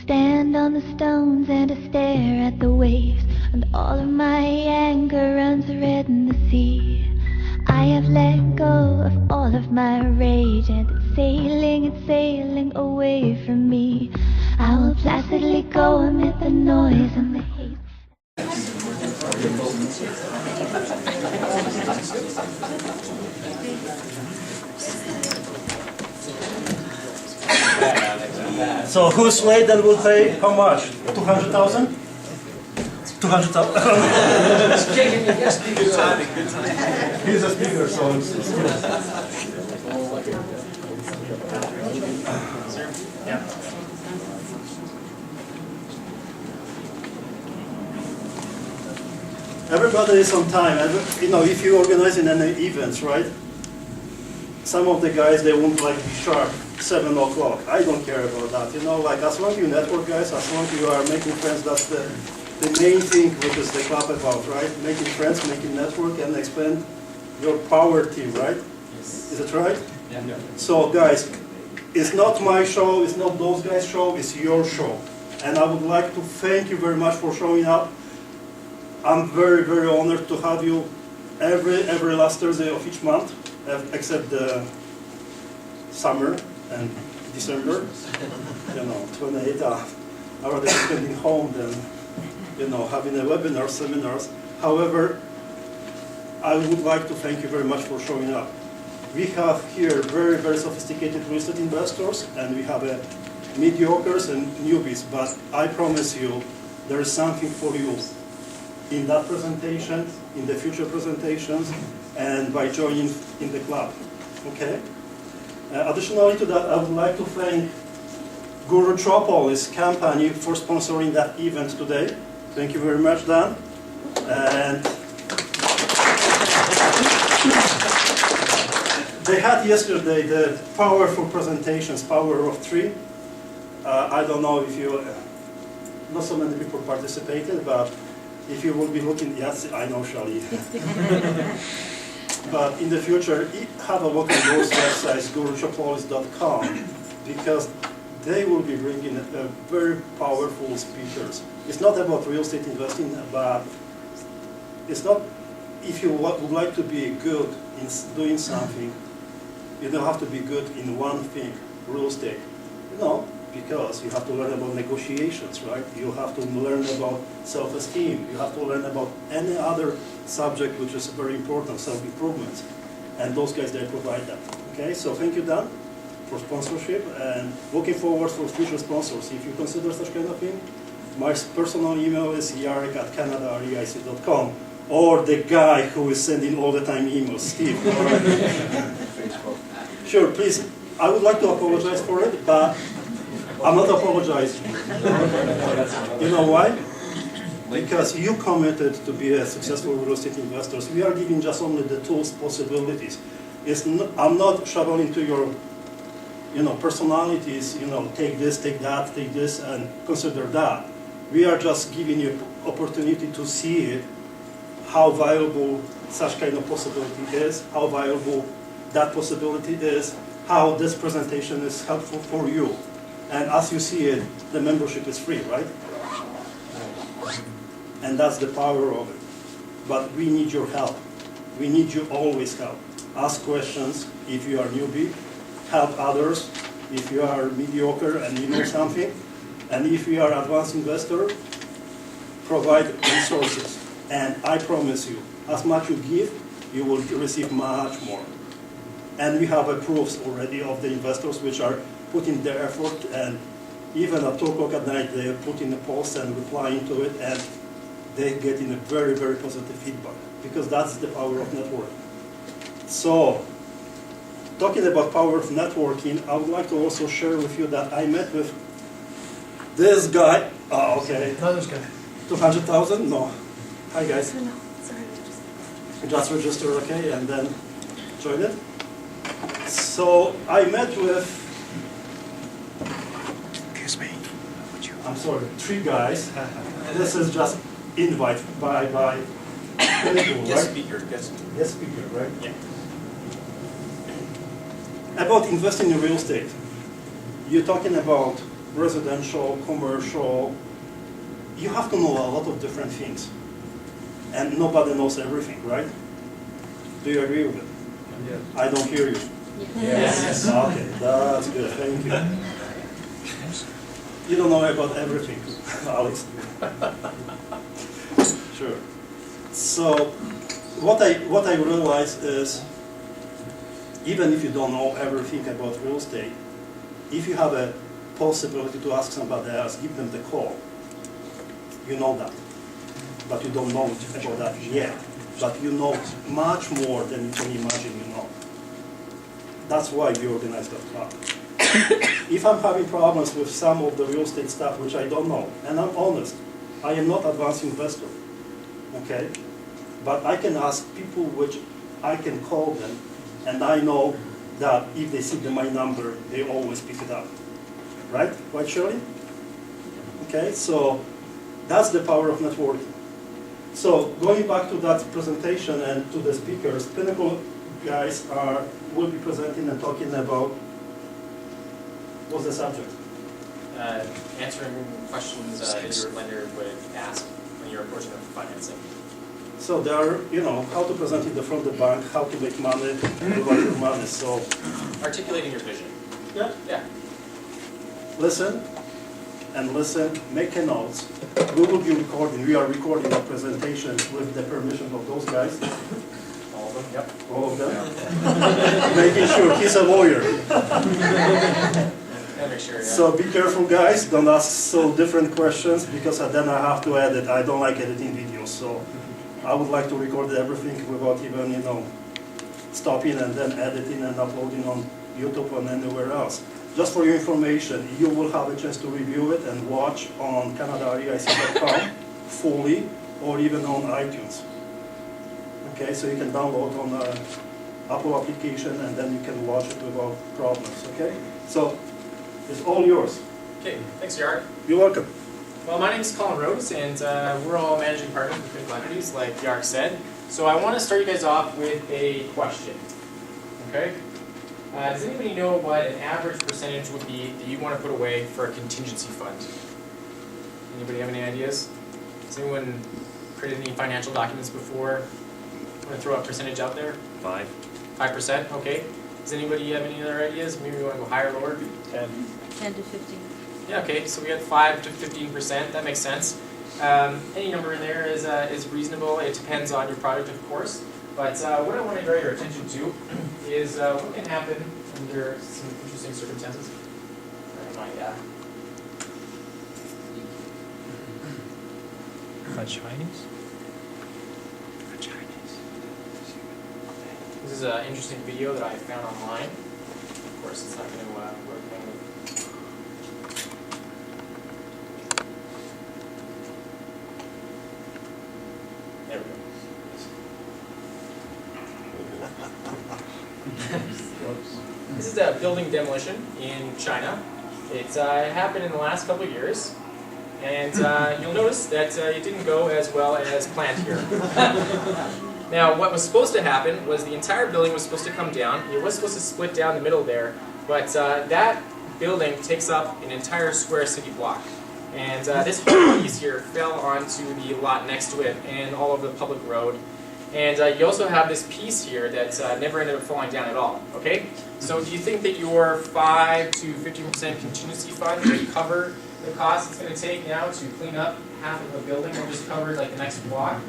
Stand on the stones and I stare at the waves, and all of my anger runs red in the sea. I have let go of all of my rage, and it's sailing away from me. I will placidly go amid the noise and the hate. So who's late and will pay how much? 200,000? 200,000. Good timing. He's a speaker, so it's good. Yeah. Everybody is on time. You know, if you organize in any events, right? Some of the guys, they won't like be sharp 7 o'clock. I don't care about that. You know, like as long as you network, guys, as long as you are making friends, that's the main thing which is the club about, right? Making friends, making network, and expand your power team, right? Yes. Is it right? Yeah. So, guys, it's not my show, it's not those guys' show, it's your show. And I would like to thank you very much for showing up. I'm very, very honored to have you every last Thursday of each month, except the summer and December. You know, 28 I rather spending home than, you know, having a webinar, seminars. However, I would like to thank you very much for showing up. We have here very, very sophisticated real estate investors, and we have mediocres and newbies, but I promise you there is something for you in that presentation, in the future presentations, and by joining in the club. Okay? Additionally to that, I would like to thank Guru Tropolis company for sponsoring that event today. Thank you very much, Dan. And they had yesterday the powerful presentations, Power of Three. I don't know if you, not so many people participated, but if you will be looking, yes, I know, Shali. But in the future, have a look at those websites, guruchopolis.com, because they will be bringing very powerful speakers. It's not about real estate investing, but it's not, if you would like to be good in doing something, you don't have to be good in one thing, real estate. You know, because you have to learn about negotiations, right? You have to learn about self-esteem. You have to learn about any other subject which is very important, self-improvement. And those guys, they provide that. Okay, so thank you, Dan, for sponsorship, and looking forward for future sponsors. If you consider such kind of thing, my personal email is yarek@canadareic.com, or the guy who is sending all the time emails, Steve. All right? Sure, please. I would like to apologize for it, but I'm not apologizing. You know why? Because you committed to be a successful real estate investor. We are giving just only the tools, possibilities. I'm not shoveling to your, you know, personalities. You know, take this, take that, take this, and consider that. We are just giving you opportunity to see it, how valuable such kind of possibility is, how valuable that possibility is, how this presentation is helpful for you. And as you see it, the membership is free, right? And that's the power of it. But we need your help. We need you always help. Ask questions if you are newbie. Help others if you are mediocre and you know something. And if you are advanced investor, provide resources. And I promise you, as much you give, you will receive much more. And we have proofs already of the investors which are putting their effort, and even at 2 o'clock at night they are putting a post and replying to it, and they get in a very, very positive feedback, because that's the power of networking. So, talking about power of networking, I would like to also share with you that I met with this guy. Oh, okay. No, this guy. 200,000? No. Hi, guys. No, sorry, just Just register, okay, and then join it. So I met with, Excuse me. I'm sorry, 3 guys. This is just invite by Pinnacle, right? Yes, speaker. Yes. Yes, speaker, right? Yeah. About investing in real estate. You're talking about residential, commercial. You have to know a lot of different things. And nobody knows everything, right? Do you agree with it? Yes. I don't hear you. Yes. Okay, that's good, thank you. You don't know about everything, Alex. Sure. So, what I realize is, even if you don't know everything about real estate, if you have a possibility to ask somebody else, give them the call. You know that, but you don't know about that yet. But you know much more than you can imagine you know. That's why we organize that club. If I'm having problems with some of the real estate stuff which I don't know, and I'm honest, I am not advanced investor, okay? But I can ask people which I can call them, and I know that if they see my number, they always pick it up. Right? Right, Shirley? Okay, so that's the power of networking. So going back to that presentation and to the speakers, Pinnacle guys will be presenting and talking about, what's the subject? Answering questions that your lender would ask when you're approaching them for financing. So there are, how to present it from the bank, how to make money, provide your money. So Articulating your vision. yeah, Yeah. listen, make a notes. We will be recording, we are recording the presentation with the permission of those guys, All of them. Yep. all of them. Making sure he's a lawyer. Yeah, make sure. Yeah. So be careful guys, don't ask so different questions because then I have to edit. I don't like editing videos, so I would like to record everything without even, stopping and then editing and uploading on YouTube and anywhere else. Just for your information, you will have a chance to review it and watch on CanadaREIC.com fully or even on iTunes. Okay, so you can download on the Apple application and then you can watch it without problems, okay? So, it's all yours. Okay. Thanks, Yard. You're welcome. Well, my name is Colin Rose, and we're all managing partners with Pinnacle Equities, like Yark said. So I want to start you guys off with a question. Okay? Does anybody know what an average percentage would be that you want to put away for a contingency fund? Anybody have any ideas? Has anyone created any financial documents before? Want to throw a percentage out there? 5. 5%? Okay. Does anybody have any other ideas? Maybe we want to go higher or lower? 10. 10 to 15. Yeah, okay, so we got 5 to 15%, that makes sense. Any number in there is reasonable. It depends on your product, of course. But what I want to draw your attention to is what can happen under some interesting circumstances. Chinese? This is an interesting video that I found online. Of course, it's not going to work. There we go. This is a building demolition in China. It's happened in the last couple of years, and you'll notice that it didn't go as well as planned here. Now, what was supposed to happen was the entire building was supposed to come down. It was supposed to split down the middle there, but that building takes up an entire square city block. And this whole piece here fell onto the lot next to it and all over the public road. And you also have this piece here that never ended up falling down at all, okay? So do you think that your 5 to 15% contingency fund will cover the cost it's going to take now to clean up half of a building or just cover like the next block?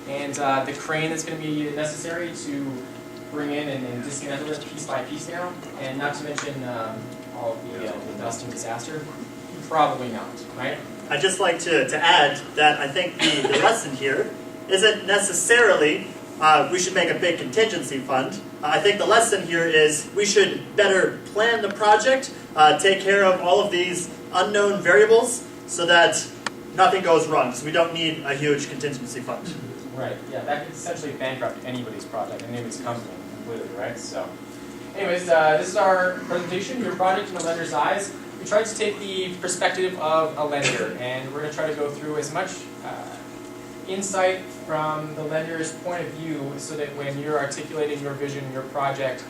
And the crane that's going to be necessary to bring in and dismantle it piece by piece now? And not to mention all of the dust and disaster? Probably not, right? I'd just like to add that I think the lesson here isn't necessarily we should make a big contingency fund. I think the lesson here is we should better plan the project, take care of all of these unknown variables so that nothing goes wrong. So we don't need a huge contingency fund. Right, yeah, that could essentially bankrupt anybody's project, anybody's company completely, right? So, anyways, this is our presentation, your project in a lender's eyes. We tried to take the perspective of a lender, and we're going to try to go through as much insight from the lender's point of view so that when you're articulating your vision, your project,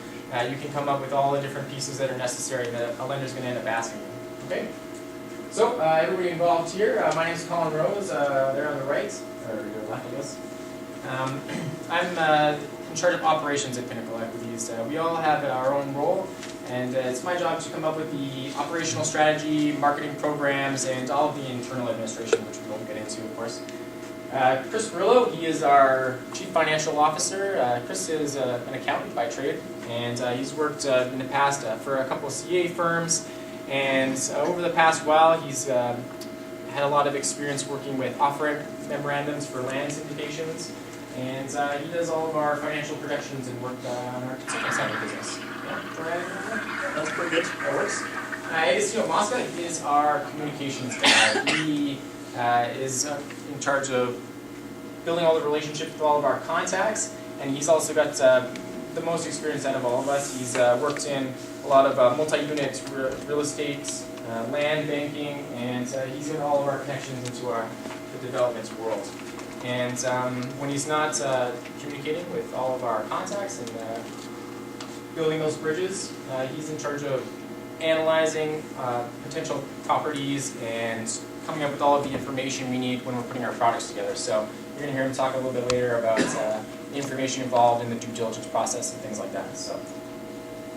you can come up with all the different pieces that are necessary that a lender's going to end up asking you. Okay? So, everybody involved here, my name is Colin Rose, they're on the right, or your left, I guess. I'm in charge of operations at Pinnacle Equities. We all have our own role, and it's my job to come up with the operational strategy, marketing programs, and all of the internal administration, which we won't get into, of course. Chris Perillo, he is our Chief Financial Officer. Chris is an accountant by trade, and he's worked in the past for a couple of CA firms, and over the past while he's had a lot of experience working with offer memorandums for land syndications, and he does all of our financial projections and work on our consulting side of the business. Yeah, That's pretty good. that works. Agostino Mosca is our communications guy. He is in charge of building all the relationships with all of our contacts, and he's also got the most experience out of all of us. He's worked in a lot of multi-unit real estate, land banking, and he's in all of our connections into the development world. And when he's not communicating with all of our contacts and building those bridges, he's in charge of analyzing potential properties and coming up with all of the information we need when we're putting our products together. So you're going to hear him talk a little bit later about the information involved in the due diligence process and things like that. So,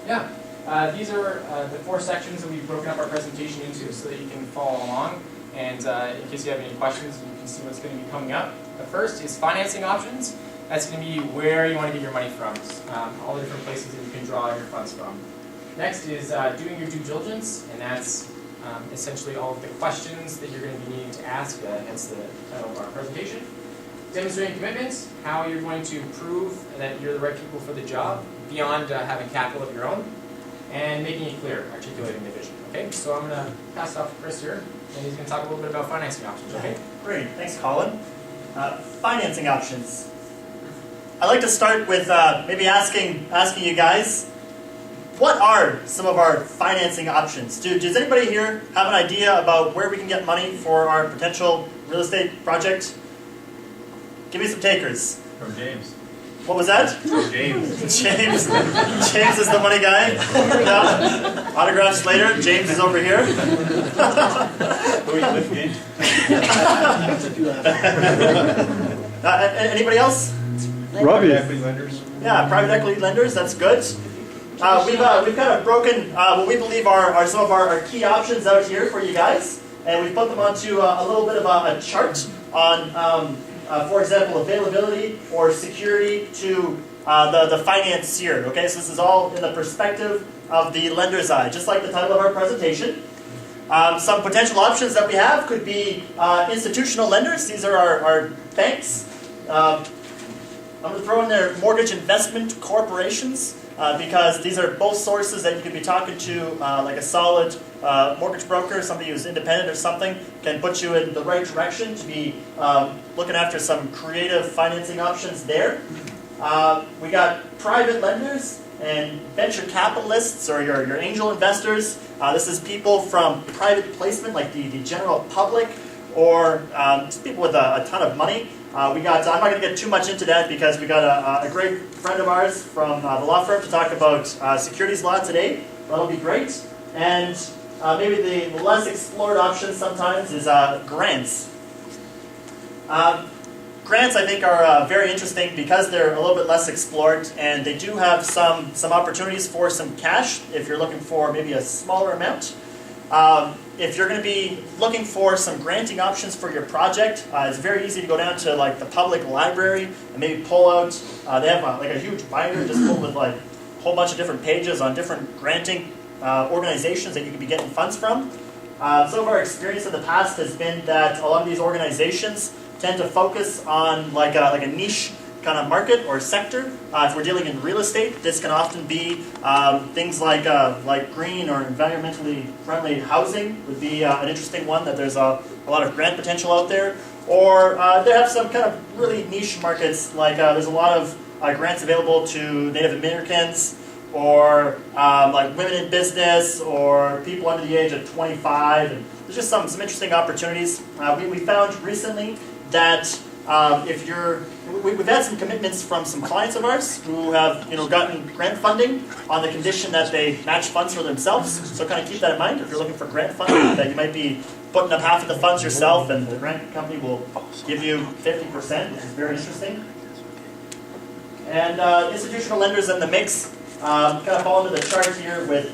yeah, these are the 4 sections that we've broken up our presentation into so that you can follow along. And in case you have any questions, you can see what's going to be coming up. The first is financing options. That's going to be where you want to get your money from, all the different places that you can draw your funds from. Next is doing your due diligence, and that's essentially all of the questions that you're going to be needing to ask, hence the title of our presentation. Demonstrating commitments, how you're going to prove that you're the right people for the job beyond having capital of your own, and making it clear, articulating the vision. Okay, so I'm going to pass it off to Chris here, and he's going to talk a little bit about financing options. Okay. Great, thanks, Colin. Financing options. I'd like to start with maybe asking you guys, what are some of our financing options? Does anybody here have an idea about where we can get money for our potential real estate project? Give me some takers. From James. What was that? From James. James. James is the money guy. Yeah. Autographs later. James is over here. Who are you with, James? Anybody else? Private equity lenders. Yeah, private equity lenders. That's good. We've kind of broken what we believe are some of our key options out here for you guys, and we've put them onto a little bit of a chart on, for example, availability or security to the financier. Okay, so this is all in the perspective of the lender's eye, just like the title of our presentation. Some potential options that we have could be institutional lenders. These are our banks. I'm going to throw in there mortgage investment corporations. Because these are both sources that you can be talking to, like a solid mortgage broker, somebody who's independent or something, can put you in the right direction to be looking after some creative financing options there. We got private lenders and venture capitalists, or your angel investors. This is people from private placement, like the general public, or just people with a ton of money. I'm not going to get too much into that because we got a great friend of ours from the law firm to talk about securities law today. That'll be great. And maybe the less explored option sometimes is grants. Grants, I think, are very interesting because they're a little bit less explored, and they do have some opportunities for some cash if you're looking for maybe a smaller amount. If you're going to be looking for some granting options for your project, it's very easy to go down to like the public library and maybe pull out. They have like a huge binder just filled with like a whole bunch of different pages on different granting organizations that you can be getting funds from. Some of our experience in the past has been that a lot of these organizations tend to focus on like a niche kind of market or sector. If we're dealing in real estate, this can often be things like green or environmentally friendly housing would be an interesting one that there's a lot of grant potential out there. Or they have some kind of really niche markets, like there's a lot of grants available to Native Americans, or like women in business, or people under the age of 25. And there's just some interesting opportunities. We found recently that if you're, we've had some commitments from some clients of ours who have gotten grant funding on the condition that they match funds for themselves. So kind of keep that in mind if you're looking for grant funding, that you might be putting up half of the funds yourself, and the grant company will give you 50%, which is very interesting. And institutional lenders in the mix kind of fall into the chart here with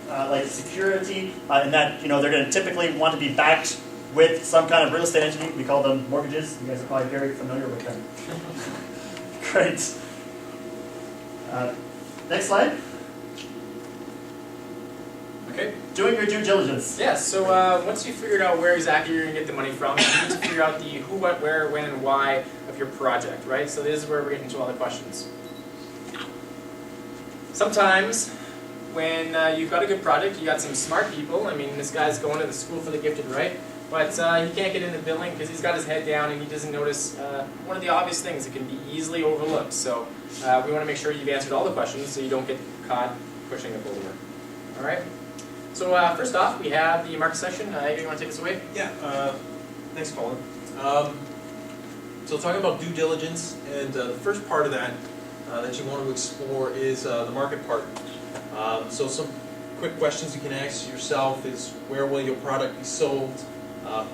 like security, in that they're going to typically want to be backed with some kind of real estate entity. We call them mortgages. You guys are probably very familiar with them. Great. Next slide. Okay. Doing your due diligence. Yeah, so once you figured out where exactly you're going to get the money from, you need to figure out the who, what, where, when, and why of your project, right? So this is where we get into all the questions. Sometimes, when you've got a good project, you got some smart people. I mean, this guy's going to the school for the gifted, right? But he can't get in the building because he's got his head down and he doesn't notice one of the obvious things that can be easily overlooked. So we want to make sure you've answered all the questions so you don't get caught pushing a boulder. All right? So first off, we have the market section. Adrian, you want to take us away? Yeah, thanks, Colin. So talking about due diligence, and the first part of that that you want to explore is the market part. So some quick questions you can ask yourself is, where will your product be sold?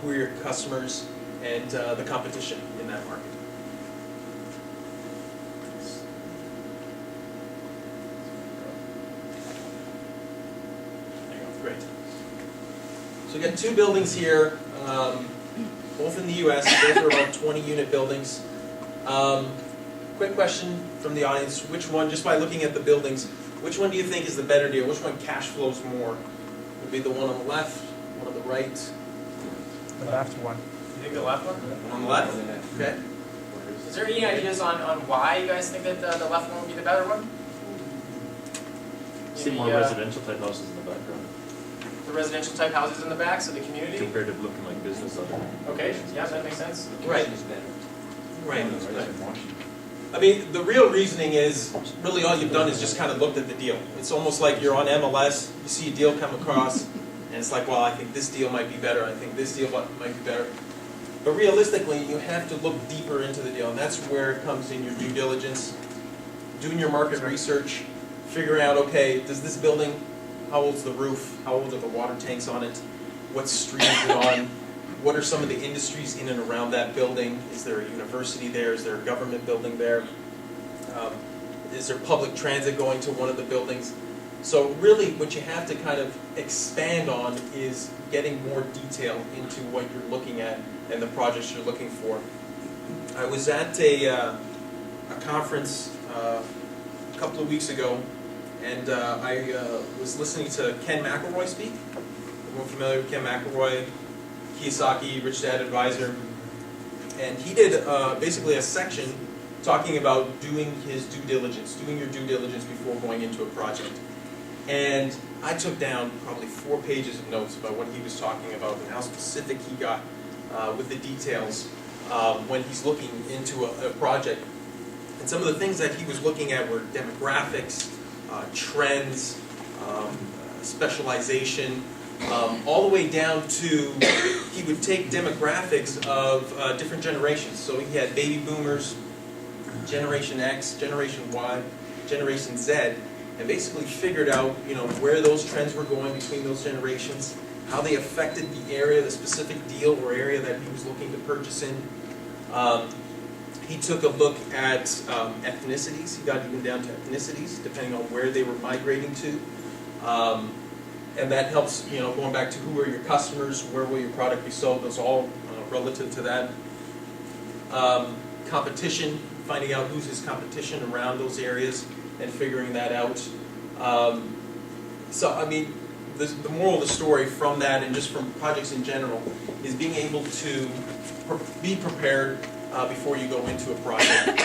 Who are your customers? And the competition in that market. Great. So we got two buildings here, both in the U.S. Both are about 20-unit buildings. Quick question from the audience: which one, just by looking at the buildings, which one do you think is the better deal? Which one cash flows more? Would be the one on the left, one on the right? The left one. You think the left one? On the left? Okay. Is there any ideas on why you guys think that the left one would be the better one? See more residential type houses in the background The residential type houses in the back, so the community? compared to looking like business other. Okay, yeah, that makes sense. Right. Right. I mean, the real reasoning is, really all you've done is just kind of looked at the deal. It's almost like you're on MLS, you see a deal come across, and it's like, well, I think this deal might be better, I think this deal might be better. But realistically, you have to look deeper into the deal, and that's where it comes in your due diligence, doing your market research, figuring out, okay, does this building, how old's the roof, how old are the water tanks on it, what street is it on, what are some of the industries in and around that building, is there a university there, is there a government building there, is there public transit going to one of the buildings? So really what you have to kind of expand on is getting more detail into what you're looking at and the projects you're looking for. I was at a conference a couple of weeks ago, and I was listening to Ken McElroy speak. Everyone familiar with Ken McElroy? Kiyosaki, Rich Dad Advisor. And he did basically a section talking about doing his due diligence, doing your due diligence before going into a project. And I took down probably 4 pages of notes about what he was talking about and how specific he got with the details when he's looking into a project. And some of the things that he was looking at were demographics, trends, specialization, all the way down to, he would take demographics of different generations. So he had baby boomers, Generation X, Generation Y, Generation Z, and basically figured out, where those trends were going between those generations, how they affected the area, the specific deal or area that he was looking to purchase in. He took a look at ethnicities. He got even down to ethnicities, depending on where they were migrating to. And that helps, going back to who are your customers, where will your product be sold, those all relative to that. Competition, finding out who's his competition around those areas and figuring that out. So, I mean, the moral of the story from that and just from projects in general is being able to be prepared before you go into a project.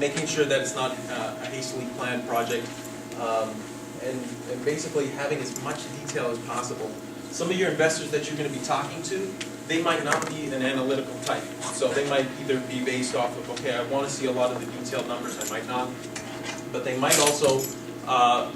making sure that it's not a hastily planned project, and basically having as much detail as possible. Some of your investors that you're going to be talking to, they might not be an analytical type. So they might either be based off of, okay, I want to see a lot of the detailed numbers, I might not. But they might also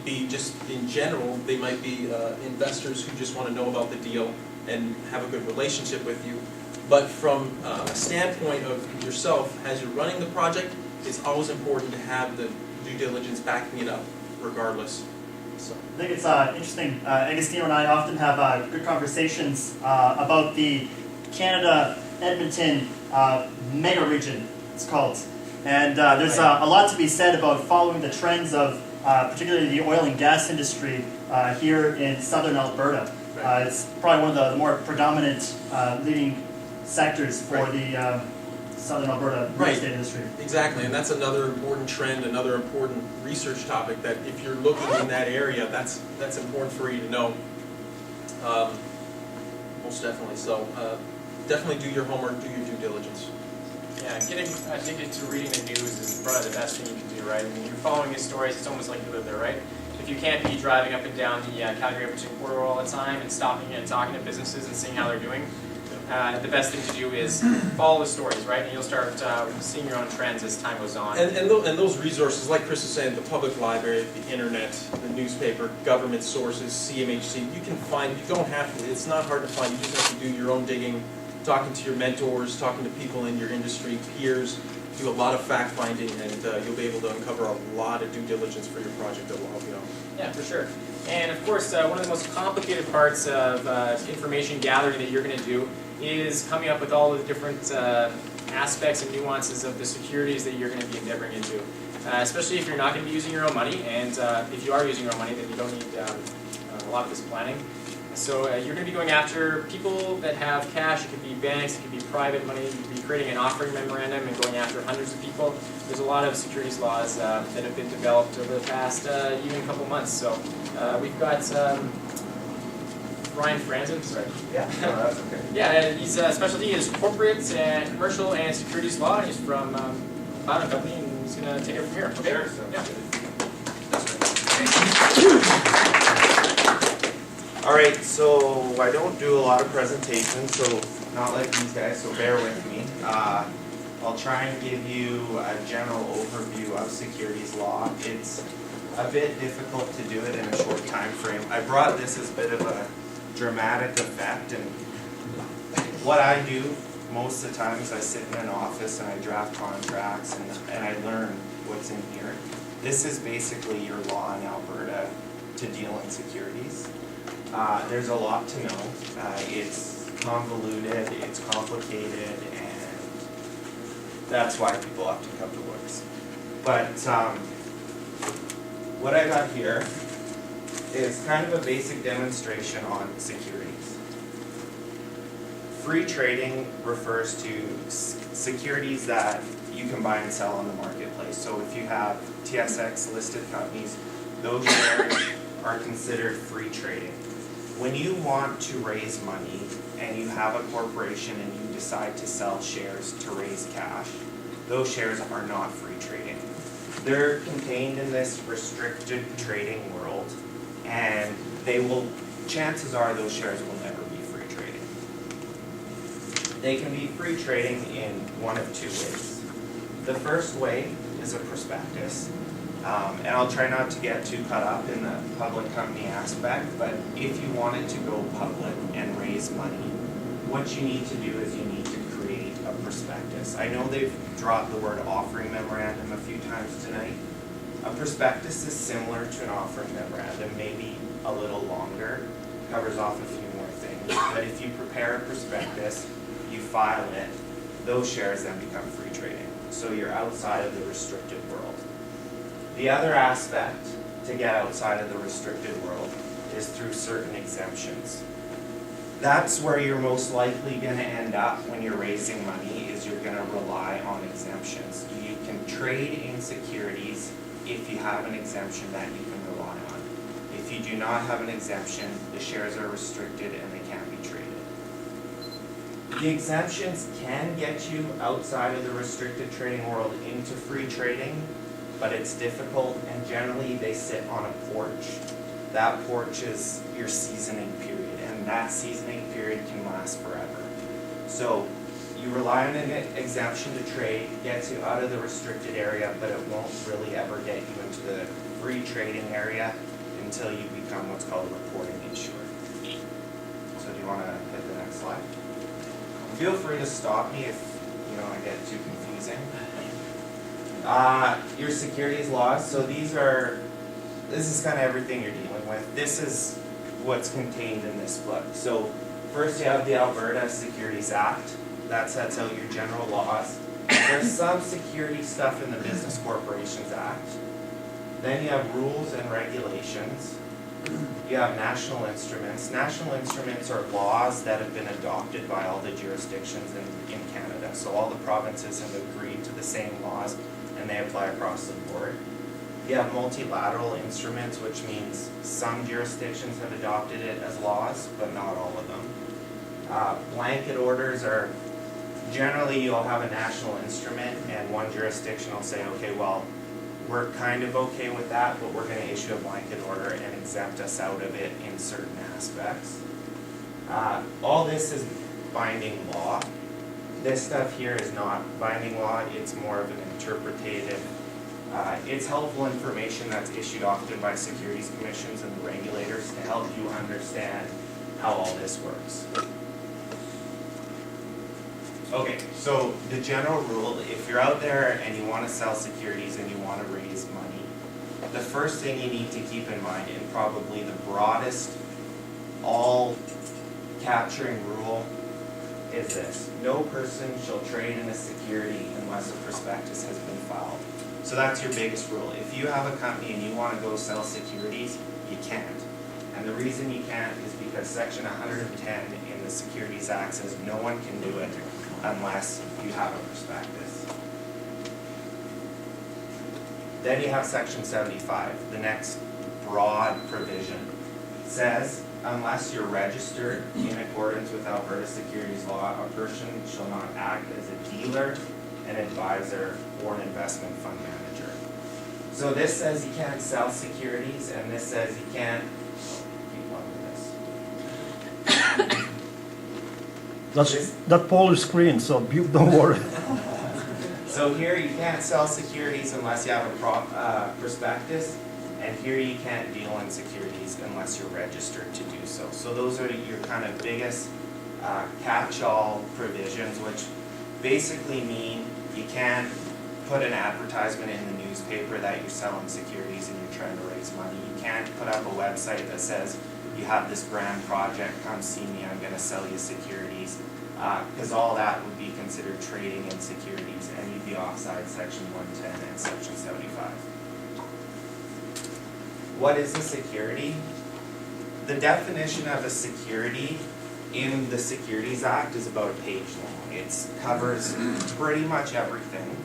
be just in general, they might be investors who just want to know about the deal and have a good relationship with you. But from a standpoint of yourself, as you're running the project, it's always important to have the due diligence backing it up, regardless. So. I think it's interesting. Agostino and I often have good conversations about the Canada Edmonton mega region, it's called. And there's a lot to be said about following the trends of particularly the oil and gas industry here in southern Alberta. It's probably one of the more predominant leading sectors for the southern Alberta real estate industry. Exactly, and that's another important trend, another important research topic that if you're looking in that area, that's important for you to know. Most definitely. So definitely do your homework, do your due diligence. Yeah, getting addicted to reading the news is probably the best thing you can do, right? I mean, you're following these stories, it's almost like you live there, right? If you can't be driving up and down the Calgary-Edmonton corridor all the time and stopping and talking to businesses and seeing how they're doing, the best thing to do is follow the stories, right? And you'll start seeing your own trends as time goes on. And those resources, like Chris was saying, the public library, the internet, the newspaper, government sources, CMHC, you can find, you don't have to, it's not hard to find, you just have to do your own digging, talking to your mentors, talking to people in your industry, peers, do a lot of fact finding, and you'll be able to uncover a lot of due diligence for your project that will help you out. Yeah, for sure. And of course, one of the most complicated parts of information gathering that you're going to do is coming up with all of the different aspects and nuances of the securities that you're going to be endeavoring into. Especially if you're not going to be using your own money, and if you are using your own money, then you don't need a lot of this planning. So you're going to be going after people that have cash. It could be banks, it could be private money. You could be creating an offering memorandum and going after hundreds of people. There's a lot of securities laws that have been developed over the past even a couple months. So we've got Ryan Franzen, sorry. Yeah, no, that's okay. Yeah, his specialty is corporate and commercial and securities law. He's from Cloud & Company, and he's going to take it from here. Okay? Sure, so. Yeah. All right, so I don't do a lot of presentations, so not like these guys, so bear with me. I'll try and give you a general overview of securities law. It's a bit difficult to do it in a short time frame. I brought this as a bit of a dramatic effect, and what I do most of the time is I sit in an office and I draft contracts and I learn what's in here. This is basically your law in Alberta to deal in securities. There's a lot to know. It's convoluted, it's complicated, and that's why people often come to lawyers. But what I got here is kind of a basic demonstration on securities. Free trading refers to securities that you can buy and sell on the marketplace. So if you have TSX listed companies, those shares are considered free trading. When you want to raise money and you have a corporation and you decide to sell shares to raise cash, those shares are not free trading. They're contained in this restricted trading world, and chances are those shares will never be free trading. They can be free trading in one of two ways. The first way is a prospectus. And I'll try not to get too caught up in the public company aspect, but if you wanted to go public and raise money, what you need to do is you need to create a prospectus. I know they've dropped the word offering memorandum a few times tonight. A prospectus is similar to an offering memorandum, maybe a little longer, covers off a few more things. But if you prepare a prospectus, you file it, those shares then become free trading. So you're outside of the restricted world. The other aspect to get outside of the restricted world is through certain exemptions. That's where you're most likely going to end up when you're raising money, is you're going to rely on exemptions. You can trade in securities if you have an exemption that you can rely on. If you do not have an exemption, the shares are restricted and they can't be traded. The exemptions can get you outside of the restricted trading world into free trading, but it's difficult, and generally they sit on a porch. That porch is your seasoning period, and that seasoning period can last forever. So you rely on an exemption to trade, gets you out of the restricted area, but it won't really ever get you into the free trading area until you become what's called a reporting issuer. So do you want to hit the next slide? Feel free to stop me if I get too confusing. Your securities laws. So this is kind of everything you're dealing with. This is what's contained in this book. So first you have the Alberta Securities Act. That sets out your general laws. There's some security stuff in the Business Corporations Act. Then you have rules and regulations. You have national instruments. National instruments are laws that have been adopted by all the jurisdictions in Canada. So all the provinces have agreed to the same laws and they apply across the board. You have multilateral instruments, which means some jurisdictions have adopted it as laws, but not all of them. Blanket orders are generally you'll have a national instrument and one jurisdiction will say, okay, well, we're kind of okay with that, but we're going to issue a blanket order and exempt us out of it in certain aspects. All this is binding law. This stuff here is not binding law, it's more of an interpretative. It's helpful information that's issued often by securities commissions and the regulators to help you understand how all this works. Okay, so the general rule, if you're out there and you want to sell securities and you want to raise money, the first thing you need to keep in mind, and probably the broadest, all-capturing rule, is this. No person shall trade in a security unless a prospectus has been filed. So that's your biggest rule. If you have a company and you want to go sell securities, you can't. And the reason you can't is because Section 110 in the Securities Act says no one can do it unless you have a prospectus. Then you have Section 75, the next broad provision. It says, unless you're registered in accordance with Alberta securities law, a person shall not act as a dealer, an advisor, or an investment fund manager. So this says you can't sell securities, and this says you can't keep on with this. That Polish screen, so don't worry. So here you can't sell securities unless you have a prospectus, and here you can't deal in securities unless you're registered to do so. So those are your kind of biggest catch-all provisions, which basically mean you can't put an advertisement in the newspaper that you're selling securities and you're trying to raise money. You can't put up a website that says you have this grand project, come see me, I'm going to sell you securities, because all that would be considered trading in securities, and you'd be offside Section 110 and Section 75. What is a security? The definition of a security in the Securities Act is about a page long. It covers pretty much everything.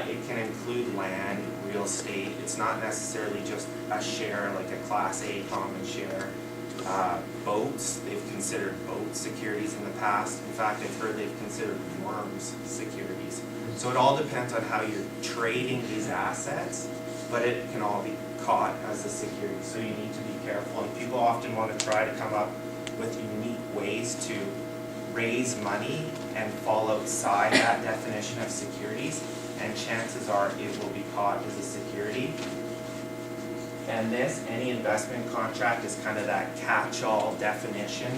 It can include land, real estate. It's not necessarily just a share, like a Class A common share. Boats, they've considered boat securities in the past. In fact, I've heard they've considered worms securities. So it all depends on how you're trading these assets, but it can all be caught as a security. So you need to be careful. And people often want to try to come up with unique ways to raise money and fall outside that definition of securities, and chances are it will be caught as a security. And this, any investment contract, is kind of that catch-all definition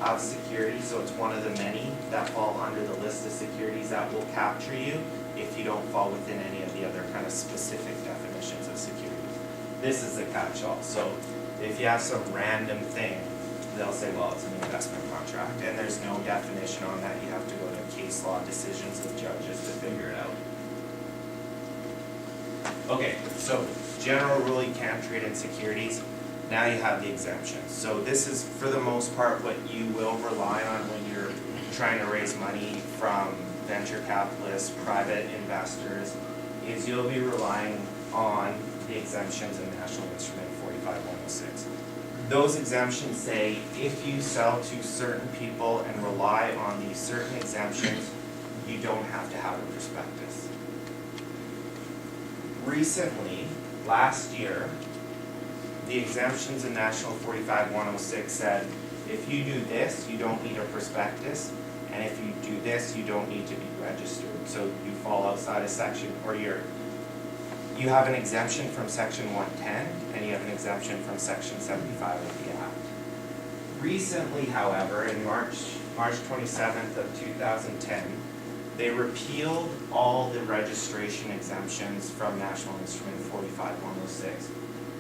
of security, so it's one of the many that fall under the list of securities that will capture you if you don't fall within any of the other kind of specific definitions of security. This is the catch-all, so if you have some random thing, they'll say, well, it's an investment contract, and there's no definition on that. You have to go to case law decisions of judges to figure it out. Okay, so general rule, you can't trade in securities. Now you have the exemptions. So this is, for the most part, what you will rely on when you're trying to raise money from venture capitalists, private investors, is you'll be relying on the exemptions in National Instrument 45106. Those exemptions say if you sell to certain people and rely on these certain exemptions, you don't have to have a prospectus. Recently, last year, the exemptions in National 45-106 said, if you do this, you don't need a prospectus, and if you do this, you don't need to be registered. So you fall outside of section, or you have an exemption from section 110, and you have an exemption from section 75 of the Act. Recently, however, in March 27th of 2010, they repealed all the registration exemptions from National Instrument 45-106.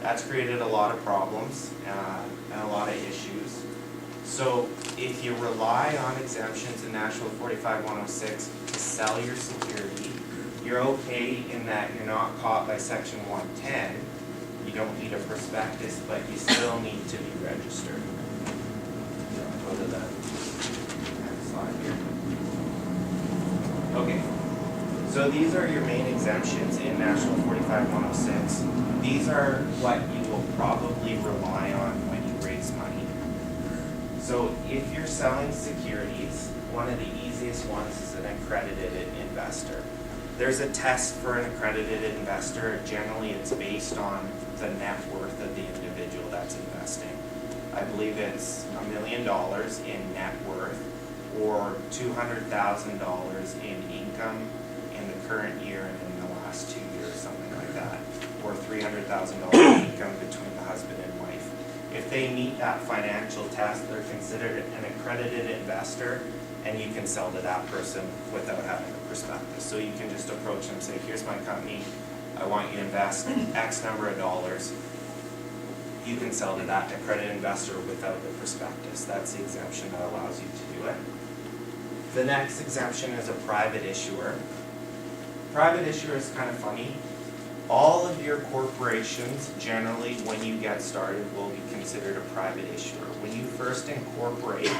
That's created a lot of problems and a lot of issues. So if you rely on exemptions in National 45-106 to sell your security, you're okay in that you're not caught by section 110. You don't need a prospectus, but you still need to be registered. Go to the next slide here. Okay, so these are your main exemptions in National 45-106. These are what you will probably rely on when you raise money. So if you're selling securities, one of the easiest ones is an accredited investor. There's a test for an accredited investor. Generally, it's based on the net worth of the individual that's investing. I believe it's $1 million in net worth, or $200,000 in income in the current year and in the last 2 years, something like that, or $300,000 in income between the husband and wife. If they meet that financial test, they're considered an accredited investor, and you can sell to that person without having a prospectus. So you can just approach them and say, here's my company, I want you to invest X number of dollars. You can sell to that accredited investor without the prospectus. That's the exemption that allows you to do it. The next exemption is a private issuer. Private issuer is kind of funny. All of your corporations, generally, when you get started, will be considered a private issuer. When you first incorporate,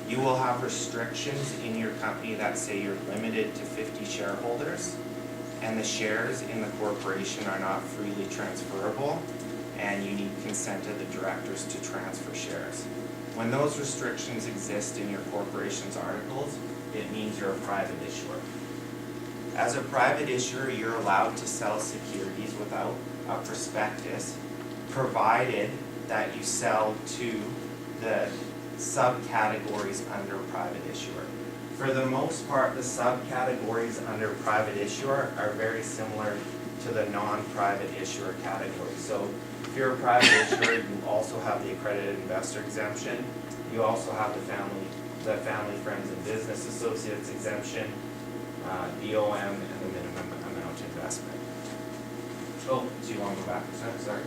you will have restrictions in your company that say you're limited to 50 shareholders, and the shares in the corporation are not freely transferable, and you need consent of the directors to transfer shares. When those restrictions exist in your corporation's articles, it means you're a private issuer. As a private issuer, you're allowed to sell securities without a prospectus, provided that you sell to the subcategories under private issuer. For the most part, the subcategories under private issuer are very similar to the non-private issuer category. So if you're a private issuer, you also have the accredited investor exemption. You also have the family, friends, and business associates exemption, DOM, and the minimum amount investment. Oh, do you want to go back a second? Sorry.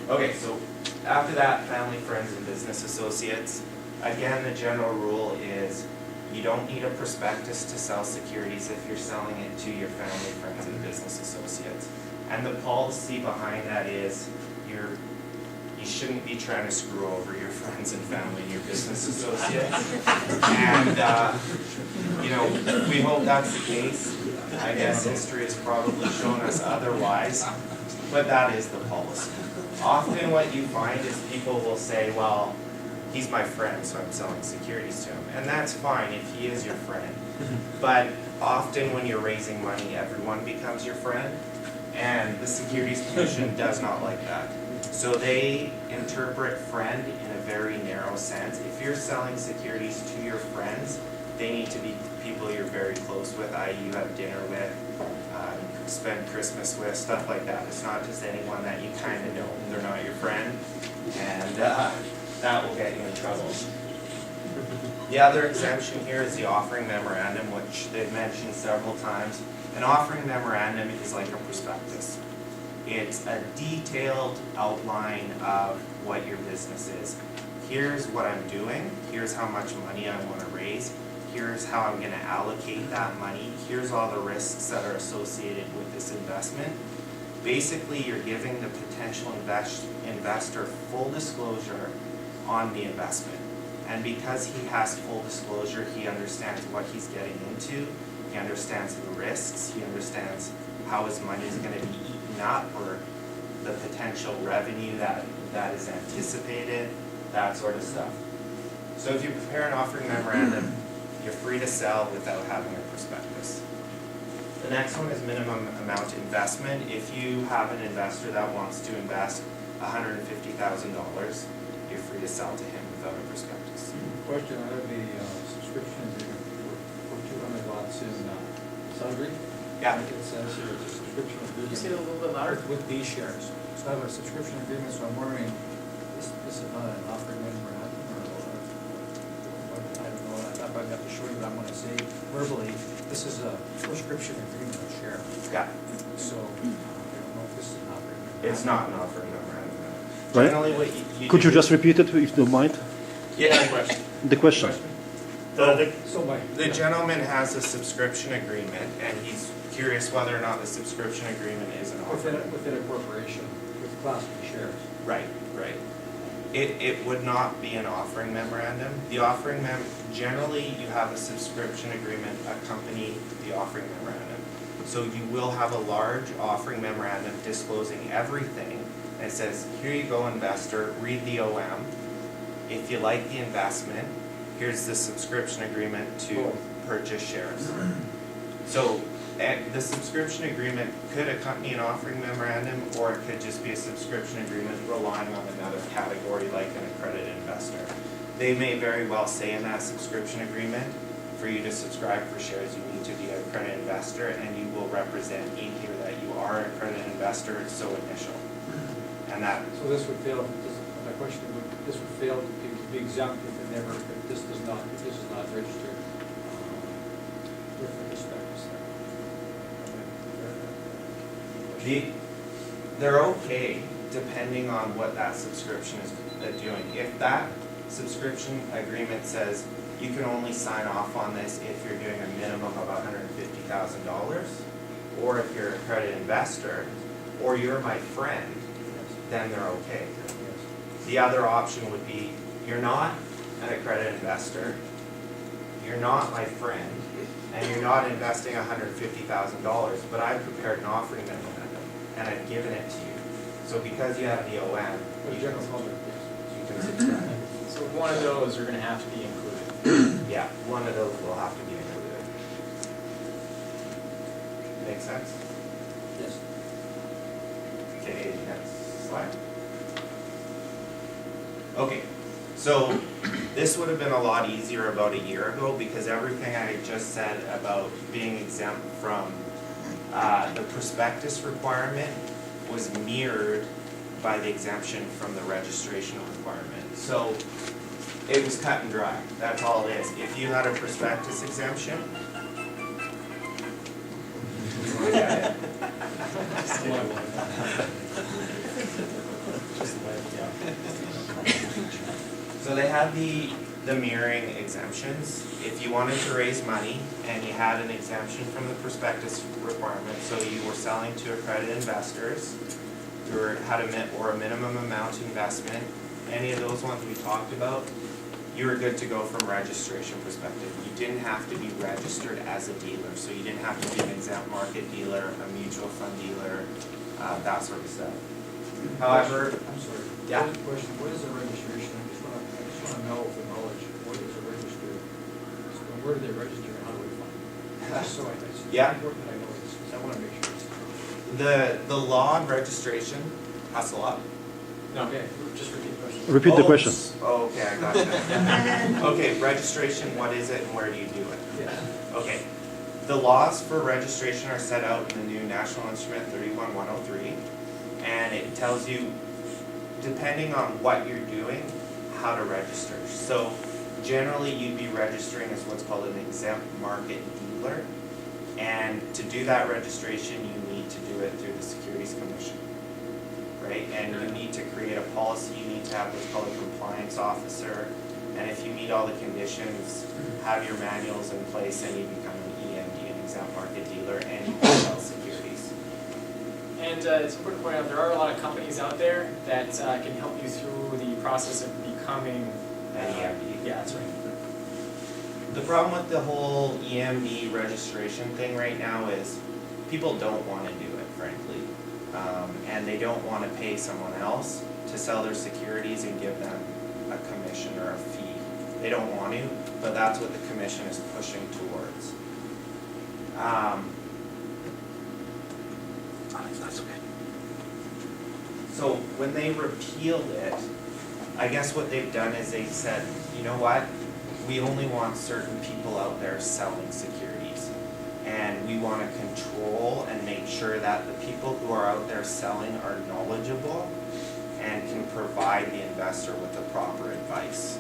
Okay, so after that, family, friends, and business associates. Again, the general rule is you don't need a prospectus to sell securities if you're selling it to your family, friends, and business associates. And the policy behind that is you shouldn't be trying to screw over your friends and family and your business associates. And, we hope that's the case. I guess history has probably shown us otherwise, but that is the policy. Often what you find is people will say, well, he's my friend, so I'm selling securities to him. And that's fine if he is your friend. But often when you're raising money, everyone becomes your friend. And the Securities Commission does not like that. So they interpret friend in a very narrow sense. If you're selling securities to your friends, they need to be people you're very close with, i.e. you have dinner with, spend Christmas with, stuff like that. It's not just anyone that you kind of know. They're not your friend, and that will get you in trouble. The other exemption here is the offering memorandum, which they've mentioned several times. An offering memorandum is like a prospectus. It's a detailed outline of what your business is. Here's what I'm doing, here's how much money I want to raise, here's how I'm going to allocate that money, here's all the risks that are associated with this investment. Basically, you're giving the potential investor full disclosure on the investment. And because he has full disclosure, he understands what he's getting into, he understands the risks, he understands how his money is going to be eaten up, or the potential revenue that is anticipated, that sort of stuff. So if you prepare an offering memorandum, You're free to sell without having a prospectus. The next one is minimum amount investment. If you have an investor that wants to invest $150,000, you're free to sell to him without a prospectus. Question, I have a subscription agreement for 200 lots in Sudbury. Yeah. It says here it's a subscription Can you say it a agreement little bit louder? with these shares. So I have a subscription agreement, so I'm wondering, this is not an offering memorandum or what, I don't know, I thought I'd have to show you, but I'm gonna say verbally, this is a prescription agreement of share. Yeah. So, I don't know if this is an offering memorandum. It's not an offering memorandum. Right. Generally, what you Could do- you just repeat it, if you don't mind? Yeah. The question. So my. The gentleman has a subscription agreement, and he's curious whether or not the subscription agreement is an offering. Within a corporation with Class B shares. Right, right. It would not be an offering memorandum. The offering generally you have a subscription agreement accompany the offering memorandum. So you will have a large offering memorandum disclosing everything. And it says, here you go, investor, read the OM. If you like the investment, here's the subscription agreement to purchase shares. So the subscription agreement could accompany an offering memorandum, or it could just be a subscription agreement relying on another category like an accredited investor. They may very well say in that subscription agreement, for you to subscribe for shares, you need to be an accredited investor, and you will represent in here that you are an accredited investor, so initial. And that, So this would fail, my question would, this would fail to be exempt if it never, if this is not registered with the prospectus. they're okay depending on what that subscription is doing. If that subscription agreement says you can only sign off on this if you're doing a minimum of $150,000, or if you're an accredited investor, or you're my friend, then they're okay. The other option would be, you're not an accredited investor, you're not my friend, and you're not investing $150,000, but I've prepared an offering memorandum, and I've given it to you. So because you have the OM, The you general can, public, you can subscribe. So one of those are going to have to be included. Yeah, one of those will have to be included. Make sense? yes. Okay, next slide. Okay, so this would have been a lot easier about a year ago, because everything I just said about being exempt from the prospectus requirement was mirrored by the exemption from the registration requirement. So it was cut and dry. That's all it is. If you had a prospectus exemption, look at it. So they had the mirroring exemptions. If you wanted to raise money and you had an exemption from the prospectus requirement, so you were selling to accredited investors, had a minimum amount investment, any of those ones we talked about, you were good to go from registration perspective. You didn't have to be registered as a dealer, so you didn't have to be an exempt market dealer, a mutual fund dealer, that sort of stuff. However, I'm sorry. Yeah. Question, what is a registration? I just want to know for knowledge, what is a register? So where do they register and how do we find it? Just so it's Yeah. important that I know this, because I want to make sure it's. the law on registration, hustle up. No, Okay, just repeat the question. Repeat the question. Oh, okay, I got you. Okay, registration, what is it and where do you do it? Yes. Okay, the laws for registration are set out in the new National Instrument 31103, and it tells you, depending on what you're doing, how to register. So generally you'd be registering as what's called an exempt market dealer, and to do that registration you need to do it through the Securities Commission, right? And you need to create a policy, you need to have what's called a compliance officer, and if you meet all the conditions, have your manuals in place, and you become an EMD, an exempt market dealer, and you can sell securities. And it's important to point out there are a lot of companies out there that can help you through the process of becoming An EMD. Yeah, that's right. The problem with the whole EMD registration thing right now is people don't want to do it, frankly. And they don't want to pay someone else to sell their securities and give them a commission or a fee They don't want to, but that's what the commission is pushing towards. So when they repealed it, I guess what they've done is they've said, you know what? We only want certain people out there selling securities. And we want to control and make sure that the people who are out there selling are knowledgeable and can provide the investor with the proper advice.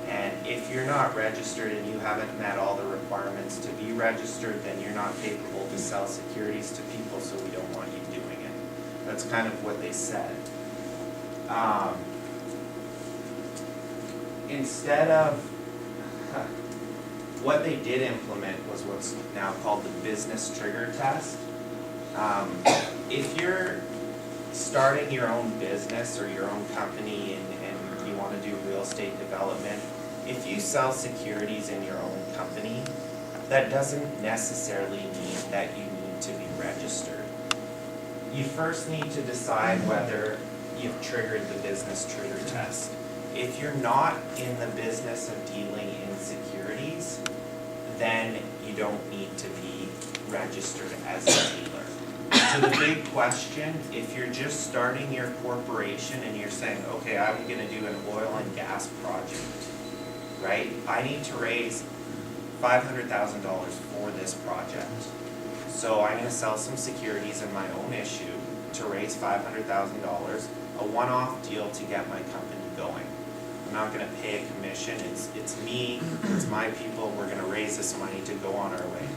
And if you're not registered and you haven't met all the requirements to be registered, then you're not capable to sell securities to people, so we don't want you doing it. That's kind of what they said. Instead of, what they did implement was what's now called the business trigger test. If you're starting your own business or your own company and you want to do real estate development, if you sell securities in your own company, that doesn't necessarily mean that you need to be registered. You first need to decide whether you've triggered the business trigger test. If you're not in the business of dealing in securities, then you don't need to be registered as a dealer. So the big question, if you're just starting your corporation and you're saying, okay, I'm going to do an oil and gas project, right? I need to raise $500,000 for this project. So I'm going to sell some securities in my own issue to raise $500,000, a one-off deal to get my company going. I'm not going to pay a commission. It's me, it's my people. We're going to raise this money to go on our way.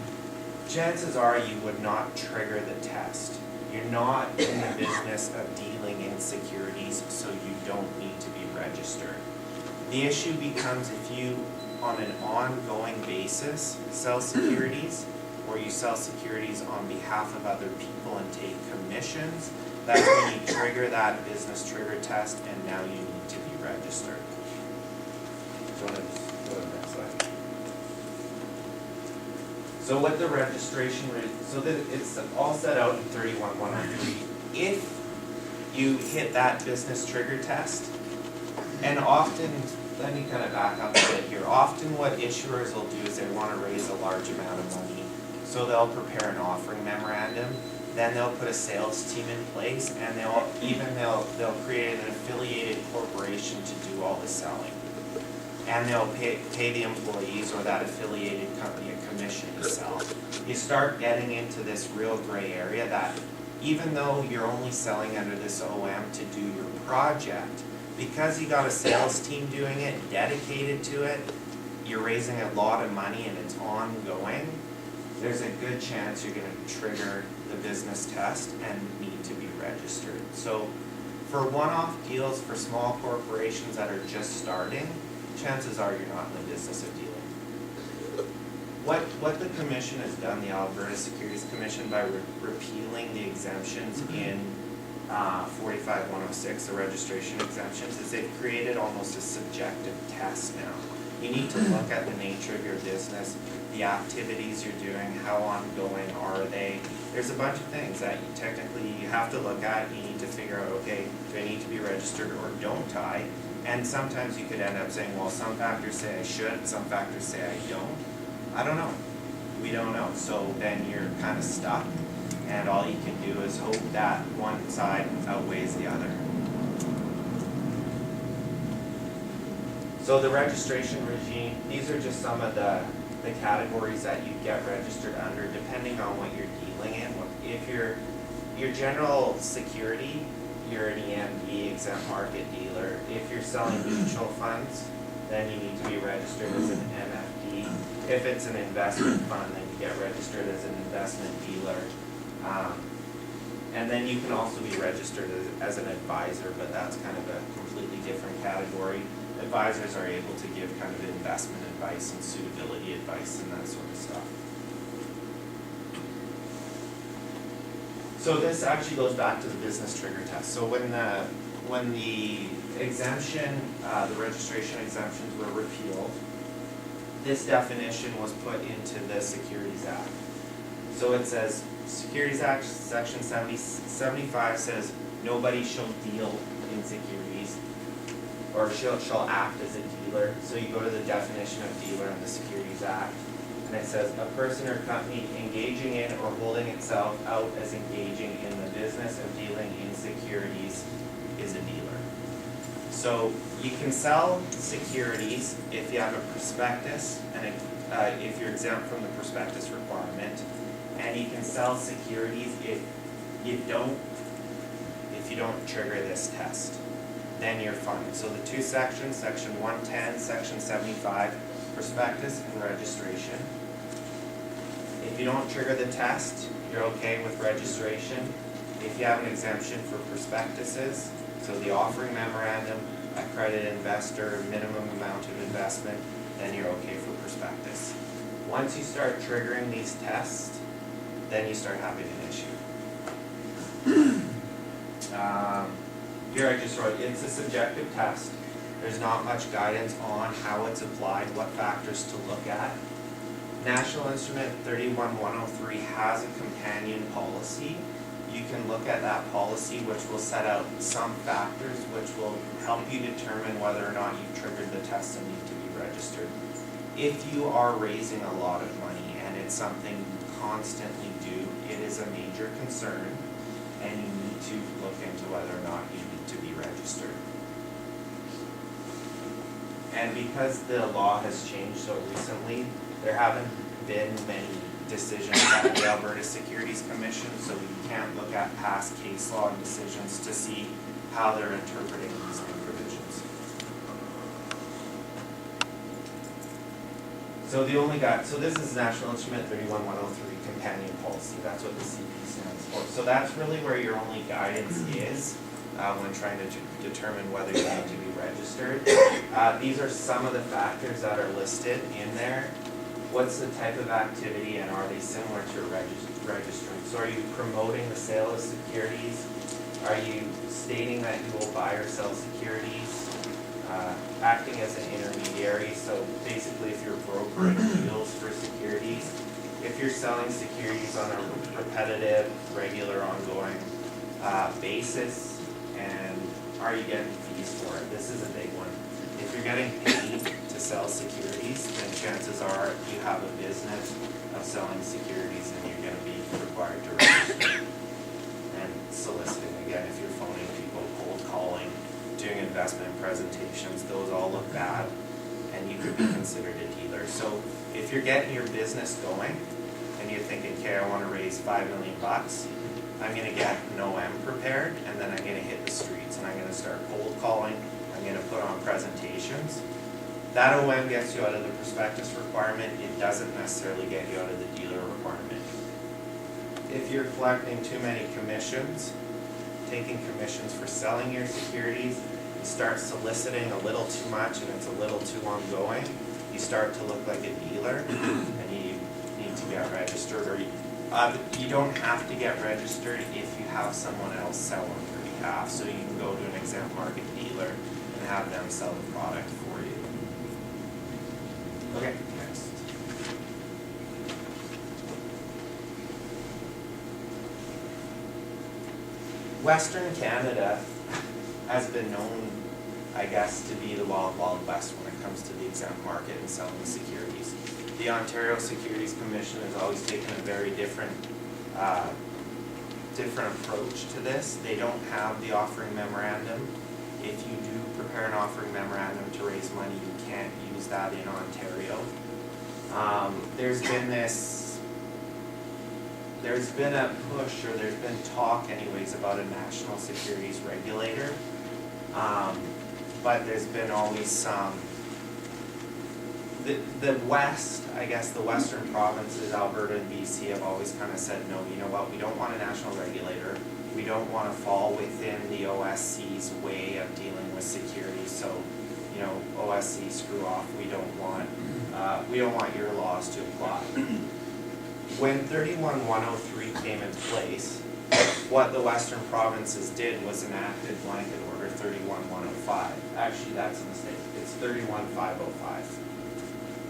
Chances are you would not trigger the test. You're not in the business of dealing in securities, so you don't need to be registered. The issue becomes if you, on an ongoing basis, sell securities, or you sell securities on behalf of other people and take commissions, that's when you trigger that business trigger test, and now you need to be registered. So let's go to the next slide. So what the registration, it's all set out in 31.103. If you hit that business trigger test, and often, let me kind of back up a bit here. Often what issuers will do is they want to raise a large amount of money. So they'll prepare an offering memorandum, then they'll put a sales team in place, and they'll create an affiliated corporation to do all the selling. And they'll pay the employees or that affiliated company a commission to sell. You start getting into this real gray area that even though you're only selling under this OM to do your project, because you got a sales team doing it, dedicated to it, you're raising a lot of money and it's ongoing, there's a good chance you're going to trigger the business test and need to be registered. So for one-off deals for small corporations that are just starting, chances are you're not in the business of dealing. What the commission has done, the Alberta Securities Commission, by repealing the exemptions in 45.106, the registration exemptions, is they've created almost a subjective test now. You need to look at the nature of your business, the activities you're doing, how ongoing are they. There's a bunch of things that you have to look at. You need to figure out, okay, do I need to be registered or don't I? And sometimes you could end up saying, well, some factors say I should, some factors say I don't. I don't know. We don't know. So then you're kind of stuck, and all you can do is hope that one side outweighs the other. So the registration regime, these are just some of the categories that you get registered under depending on what you're dealing in. If you're your general security, you're an EMD, exempt market dealer. If you're selling mutual funds, then you need to be registered as an MFD. If it's an investment fund, then you get registered as an investment dealer. And then you can also be registered as an advisor, but that's kind of a completely different category. Advisors are able to give kind of investment advice and suitability advice and that sort of stuff. So this actually goes back to the business trigger test. So when the exemption, the registration exemptions were repealed, this definition was put into the Securities Act. So it says, Securities Act section 75 says, nobody shall deal in securities or shall act as a dealer dealer, so you go to the definition of dealer in the Securities Act, and it says a person or company engaging in or holding itself out as engaging in the business of dealing in securities is a dealer. So you can sell securities if you have a prospectus, and if you're exempt from the prospectus requirement, and you can sell securities if you don't trigger this test. Then you're fine. So the two sections, section 110, section 75, prospectus and registration. If you don't trigger the test, you're okay with registration. If you have an exemption for prospectuses, so the offering memorandum, accredited investor, minimum amount of investment, then you're okay for prospectus. Once you start triggering these tests, then you start having an issue. Here I just wrote, it's a subjective test. There's not much guidance on how it's applied, what factors to look at. National Instrument 31103 has a companion policy. You can look at that policy, which will set out some factors which will help you determine whether or not you've triggered the test and need to be registered. If you are raising a lot of money and it's something you constantly do, it is a major concern, and you need to look into whether or not you need to be registered. And because the law has changed so recently, there haven't been many decisions by the Alberta Securities Commission, so we can't look at past case law and decisions to see how they're interpreting these new provisions. So this is National Instrument 31103 companion policy. That's what the CP stands for. So that's really where your only guidance is when trying to determine whether you need to be registered. These are some of the factors that are listed in there. What's the type of activity, and are they similar to registering? So are you promoting the sale of securities? Are you stating that you will buy or sell securities? Acting as an intermediary, so basically if you're brokering deals for securities, if you're selling securities on a repetitive, regular, ongoing basis, and are you getting fees for it? This is a big one. If you're getting paid to sell securities, then chances are you have a business of selling securities and you're going to be required to register. And soliciting, again, if you're phoning people, cold calling, doing investment presentations, those all look bad, and you could be considered a dealer. So if you're getting your business going and you're thinking, okay, I want to raise $5 million, I'm going to get an OM prepared, and then I'm going to hit the streets, and I'm going to start cold calling, I'm going to put on presentations. That OM gets you out of the prospectus requirement. It doesn't necessarily get you out of the dealer requirement. If you're collecting too many commissions, taking commissions for selling your securities, you start soliciting a little too much and it's a little too ongoing, you start to look like a dealer and you need to get registered, or you don't have to get registered if you have someone else sell on your behalf. So you can go to an exempt market dealer and have them sell the product for you. Okay, next. Western Canada has been known, I guess, to be the wild, wild west when it comes to the exempt market and selling securities. The Ontario Securities Commission has always taken a very different approach to this. They don't have the offering memorandum. If you do prepare an offering memorandum to raise money, you can't use that in Ontario. There's been a push, or there's been talk anyways, about a national securities regulator, but there's been always some, the West, I guess the Western provinces, Alberta and BC, have always kind of said, no, you know what, we don't want a national regulator, we don't want to fall within the OSC's way of dealing with securities, so, you know, OSC, screw off, we don't want your laws to apply. When 31103 came in place, what the Western provinces did was enacted blanket order 31105. Actually, that's a mistake. It's 31505.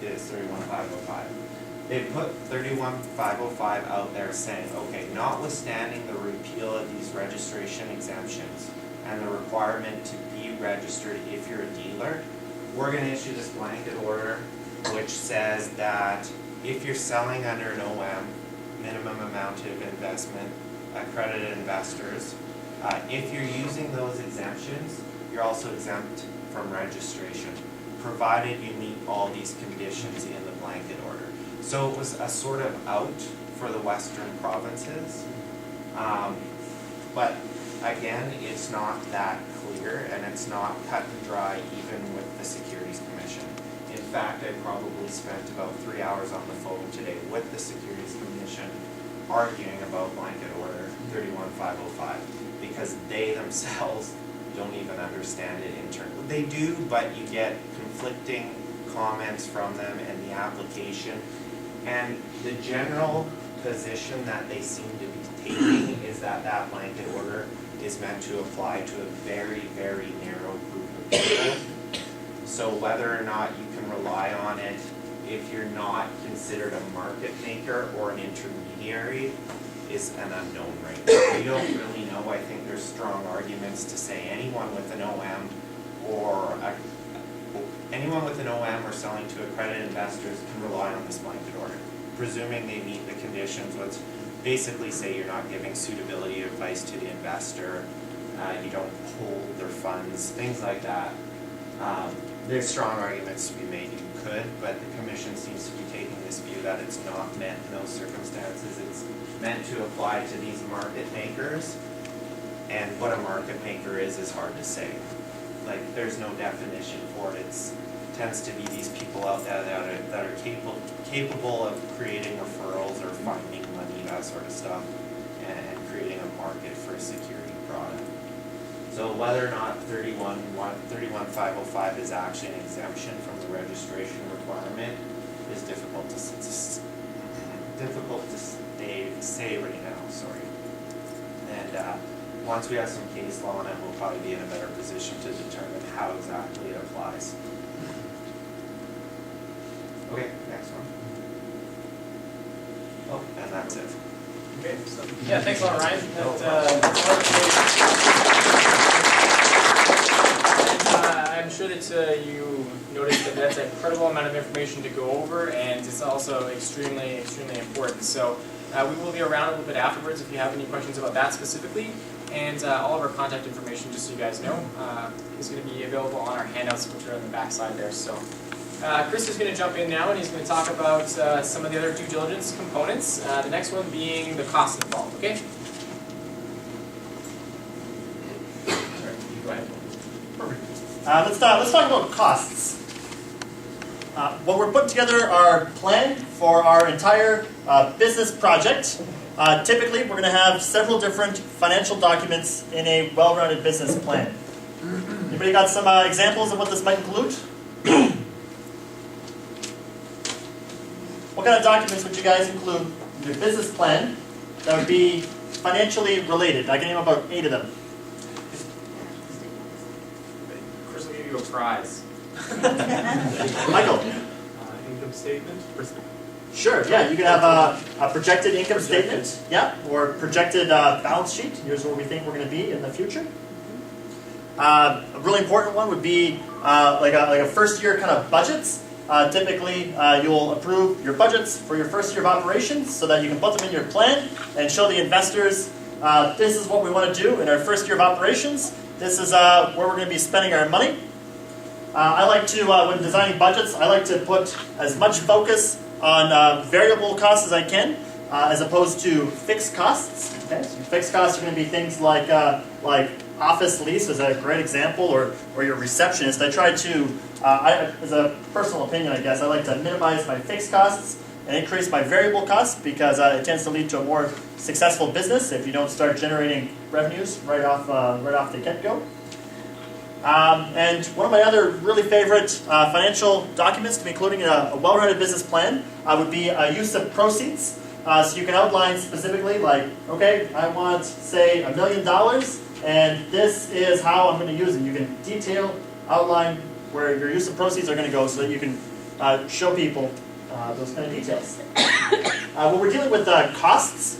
It is 31505. They put 31505 out there saying, okay, notwithstanding the repeal of these registration exemptions and the requirement to be registered if you're a dealer, we're going to issue this blanket order, which says that if you're selling under an OM, minimum amount of investment, accredited investors, if you're using those exemptions, you're also exempt from registration, provided you meet all these conditions in the blanket order. So it was a sort of out for the Western provinces, but again, it's not that clear, and it's not cut and dry even with the Securities Commission. In fact, I probably spent about 3 hours on the phone today with the Securities Commission arguing about blanket order 31505 because they themselves don't even understand it internally. They do, but you get conflicting comments from them in the application, and the general position that they seem to be taking is that that blanket order is meant to apply to a very, very narrow group of people. So whether or not you can rely on it, if you're not considered a market maker or an intermediary, is an unknown right now. We don't really know. I think there's strong arguments to say anyone with an OM or selling to accredited investors can rely on this blanket order, presuming they meet the conditions, which basically say you're not giving suitability advice to the investor, you don't hold their funds, things like that. There's strong arguments to be made you could, but the Commission seems to be taking this view that it's not meant in those circumstances. It's meant to apply to these market makers, and what a market maker is hard to say. Like, there's no definition for it. It tends to be these people out there that are capable of creating referrals or finding money, that sort of stuff, and creating a market for a security product. So whether or not 31505 is actually an exemption from the registration requirement is difficult to say right now. Sorry. And once we have some case law on it, we'll probably be in a better position to determine how exactly it applies. Okay, next one. Oh, and that's it. Okay, so, yeah, thanks a lot, Ryan. I'm sure that you noticed that that's an incredible amount of information to go over, and it's also extremely, extremely important. So we will be around a little bit afterwards if you have any questions about that specifically. And all of our contact information, just so you guys know, is going to be available on our handouts, which are on the back side there. So Chris is going to jump in now, and he's going to talk about some of the other due diligence components. The next one being the cost involved. Okay? Sorry, go ahead. Perfect. Let's talk about costs. When we're putting together our plan for our entire business project, typically we're going to have several different financial documents in a well-rounded business plan. Anybody got some examples of what this might include? What kind of documents would you guys include in your business plan that would be financially related? I can name about 8 of them. Chris will give you a prize. Michael? Income statement? Sure, yeah, you can have a projected income statement, yeah, or projected balance sheet. Here's where we think we're going to be in the future. A really important one would be like a first year kind of budgets. Typically, you'll approve your budgets for your first year of operations so that you can put them in your plan and show the investors this is what we want to do in our first year of operations. This is where we're going to be spending our money. I like to, when designing budgets, I like to put as much focus on variable costs as I can, as opposed to fixed costs. Okay? So fixed costs are going to be things like office lease is a great example, or your receptionist. I try to, as a personal opinion, I guess, I like to minimize my fixed costs and increase my variable costs because it tends to lead to a more successful business if you don't start generating revenues right off the get-go. And one of my other really favorite financial documents to be including in a well-rounded business plan would be a use of proceeds. So you can outline specifically, like, okay, I want, say, $1 million, and this is how I'm going to use it. You can outline where your use of proceeds are going to go so that you can show people those kind of details. When we're dealing with costs,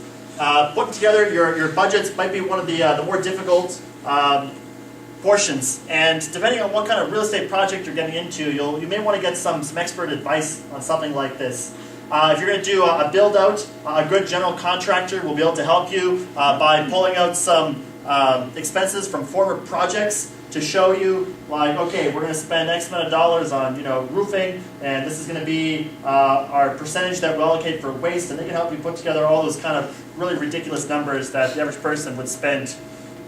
putting together your budgets might be one of the more difficult portions. And depending on what kind of real estate project you're getting into, you may want to get some expert advice on something like this. If you're going to do a build out, a good general contractor will be able to help you by pulling out some expenses from former projects to show you, like, okay, we're going to spend X amount of dollars on roofing, and this is going to be our percentage that we allocate for waste, and they can help you put together all those kind of really ridiculous numbers that the average person would spend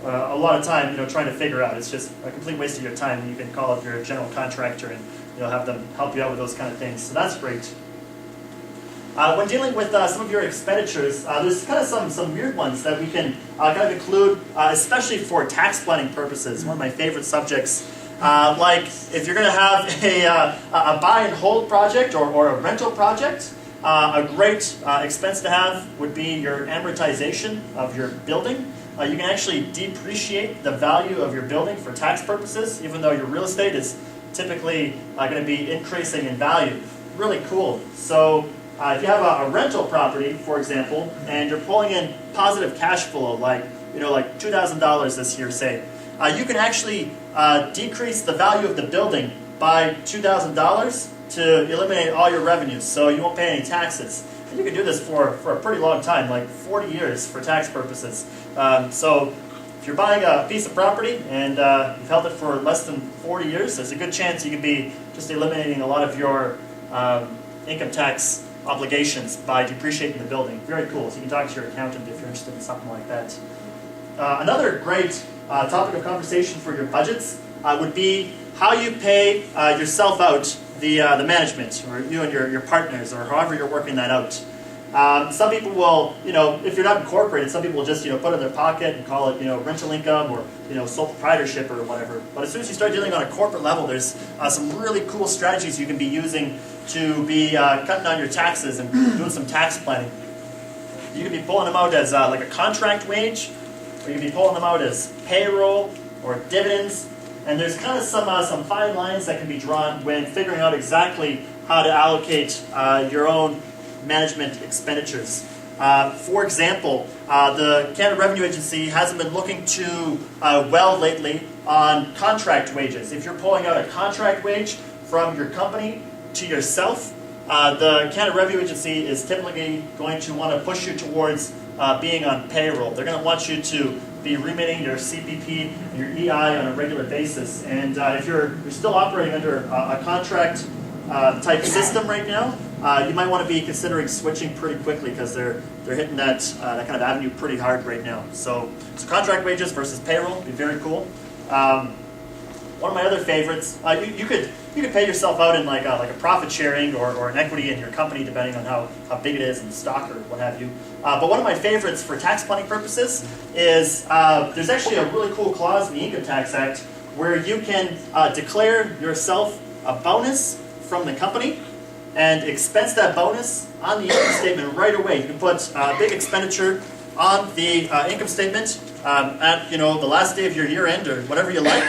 a lot of time trying to figure out. It's just a complete waste of your time, and you can call up your general contractor and have them help you out with those kind of things. So that's great. When dealing with some of your expenditures, there's kind of some weird ones that we can kind of include, especially for tax planning purposes. One of my favorite subjects. Like if you're going to have a buy and hold project or a rental project, a great expense to have would be your amortization of your building. You can actually depreciate the value of your building for tax purposes, even though your real estate is typically going to be increasing in value. Really cool. So if you have a rental property, for example, and you're pulling in positive cash flow, like like $2,000 this year, say, you can actually decrease the value of the building by $2,000 to eliminate all your revenues, so you won't pay any taxes. And you can do this for a pretty long time, like 40 years for tax purposes. So if you're buying a piece of property and you've held it for less than 40 years, there's a good chance you could be just eliminating a lot of your income tax obligations by depreciating the building. Very cool. So you can talk to your accountant if you're interested in something like that. Another great topic of conversation for your budgets would be how you pay yourself out, the management, or you and your partners, or however you're working that out. Some people will, if you're not incorporated, some people will just put it in their pocket and call it rental income or sole proprietorship or whatever. But as soon as you start dealing on a corporate level, there's some really cool strategies you can be using to be cutting down your taxes and doing some tax planning. You can be pulling them out as like a contract wage, or you can be pulling them out as payroll or dividends. And there's kind of some fine lines that can be drawn when figuring out exactly how to allocate your own management expenditures. For example, the Canada Revenue Agency hasn't been looking too well lately on contract wages. If you're pulling out a contract wage from your company to yourself, the Canada Revenue Agency is typically going to want to push you towards being on payroll. They're going to want you to be remitting your CPP and your EI on a regular basis. And if you're still operating under a contract type system right now, you might want to be considering switching pretty quickly, because they're hitting that kind of avenue pretty hard right now. So contract wages versus payroll would be very cool. One of my other favorites, you could pay yourself out in like a profit sharing or an equity in your company, depending on how big it is, in stock or what have you. But one of my favorites for tax planning purposes is there's actually a really cool clause in the Income Tax Act where you can declare yourself a bonus from the company and expense that bonus on the income statement right away. You can put a big expenditure on the income statement at the last day of your year end or whatever you like,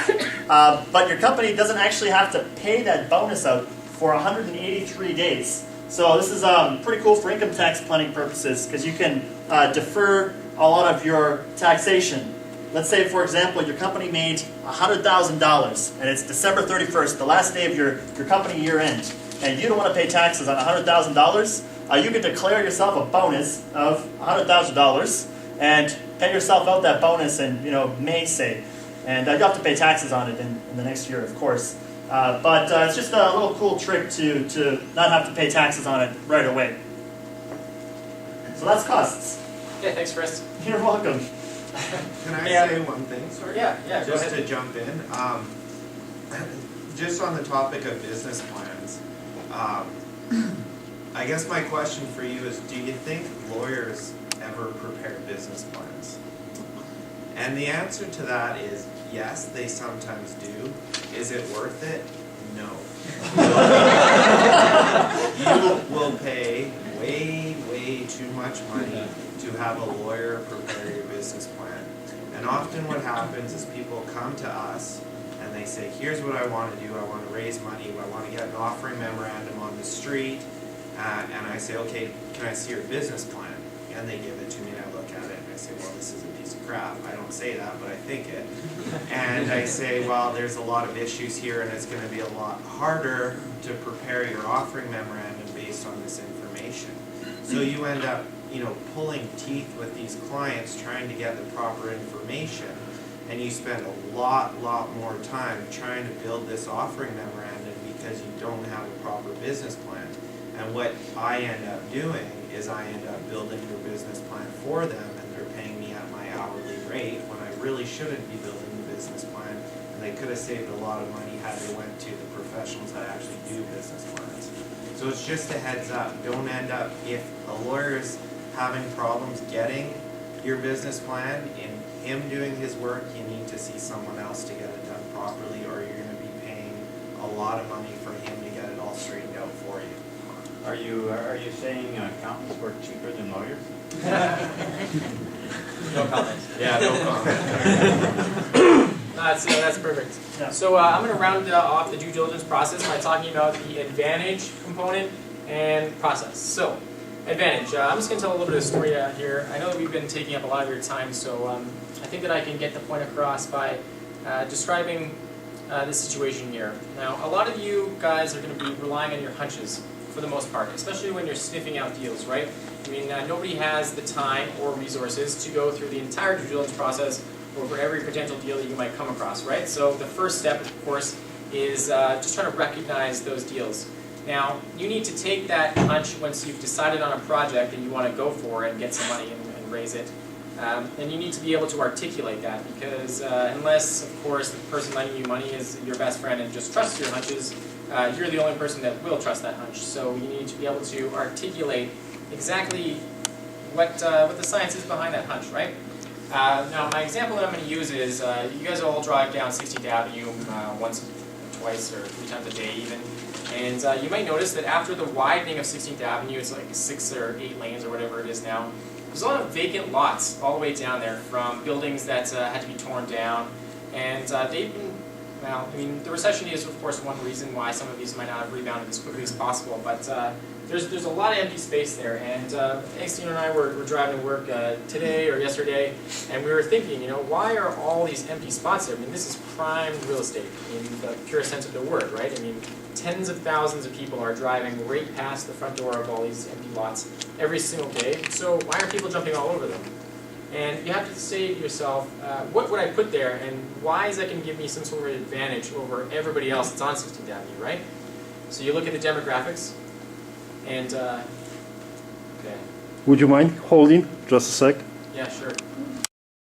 but your company doesn't actually have to pay that bonus out for 183 days. So this is pretty cool for income tax planning purposes, because you can defer a lot of your taxation. Let's say, for example, your company made $100,000 and it's December 31st, the last day of your company year end, and you don't want to pay taxes on $100,000, you can declare yourself a bonus of $100,000 and pay yourself out that bonus in May, say, and you have to pay taxes on it in the next year, of course. But it's just a little cool trick to not have to pay taxes on it right away. So that's costs. Okay, thanks, Chris. You're welcome. Can I Yeah. say one thing? Sorry. Yeah, go Just ahead. to jump in. Just on the topic of business plans, I guess my question for you is, do you think lawyers ever prepare business plans? And the answer to that is yes, they sometimes do. Is it worth it? No. You will pay way too much money to have a lawyer prepare your business plan. And often what happens is people come to us and they say, here's what I want to do. I want to raise money. I want to get an offering memorandum on the street. And I say, okay, can I see your business plan? and they give it to me, and I look at it, and I say, well, this is a piece of crap. I don't say that, but I think it. And I say, well, there's a lot of issues here, and it's going to be a lot harder to prepare your offering memorandum based on this information. So you end up, pulling teeth with these clients trying to get the proper information, and you spend a lot more time trying to build this offering memorandum because you don't have a proper business plan. And what I end up doing is I end up building their business plan for them, and they're paying me at my hourly rate when I really shouldn't be building the business plan, and they could have saved a lot of money had they went to the professionals that actually do business plans. So it's just a heads up. Don't end up, if a lawyer is having problems getting your business plan, in him doing his work, you need to see someone else to get it done properly, or you're going to be paying a lot of money for him to get it all straightened out for you. Are you saying accountants work cheaper than lawyers? No comments. Yeah, no comment. That's perfect. Yeah. So I'm going to round off the due diligence process by talking about the advantage component and process. So, advantage. I'm just going to tell a little bit of a story here. I know that we've been taking up a lot of your time, so I think that I can get the point across by describing this situation here. Now, a lot of you guys are going to be relying on your hunches for the most part, especially when you're sniffing out deals, right? I mean, nobody has the time or resources to go through the entire due diligence process or for every potential deal that you might come across, right? So the first step, of course, is just trying to recognize those deals. Now, you need to take that hunch once you've decided on a project that you want to go for and get some money and raise it. And you need to be able to articulate that, because unless, of course, the person lending you money is your best friend and just trusts your hunches, you're the only person that will trust that hunch. So you need to be able to articulate exactly what the science is behind that hunch, right? Now, my example that I'm going to use is you guys all drive down 16th Avenue once, twice, or 3 times a day even. And you might notice that after the widening of 16th Avenue, it's like 6 or 8 lanes or whatever it is now, there's a lot of vacant lots all the way down there from buildings that had to be torn down. And they've been, well, I mean, the recession is, of course, one reason why some of these might not have rebounded as quickly as possible. But there's a lot of empty space there. And Extine and I were driving to work today or yesterday, and we were thinking, why are all these empty spots there? I mean, this is prime real estate in the pure sense of the word, right? I mean, tens of thousands of people are driving right past the front door of all these empty lots every single day. So why are people jumping all over them? And you have to say to yourself, what would I put there, and why is that going to give me some sort of advantage over everybody else that's on 16th Avenue, right? So you look at the demographics, and, okay. Would you mind holding just a sec? Yeah, sure.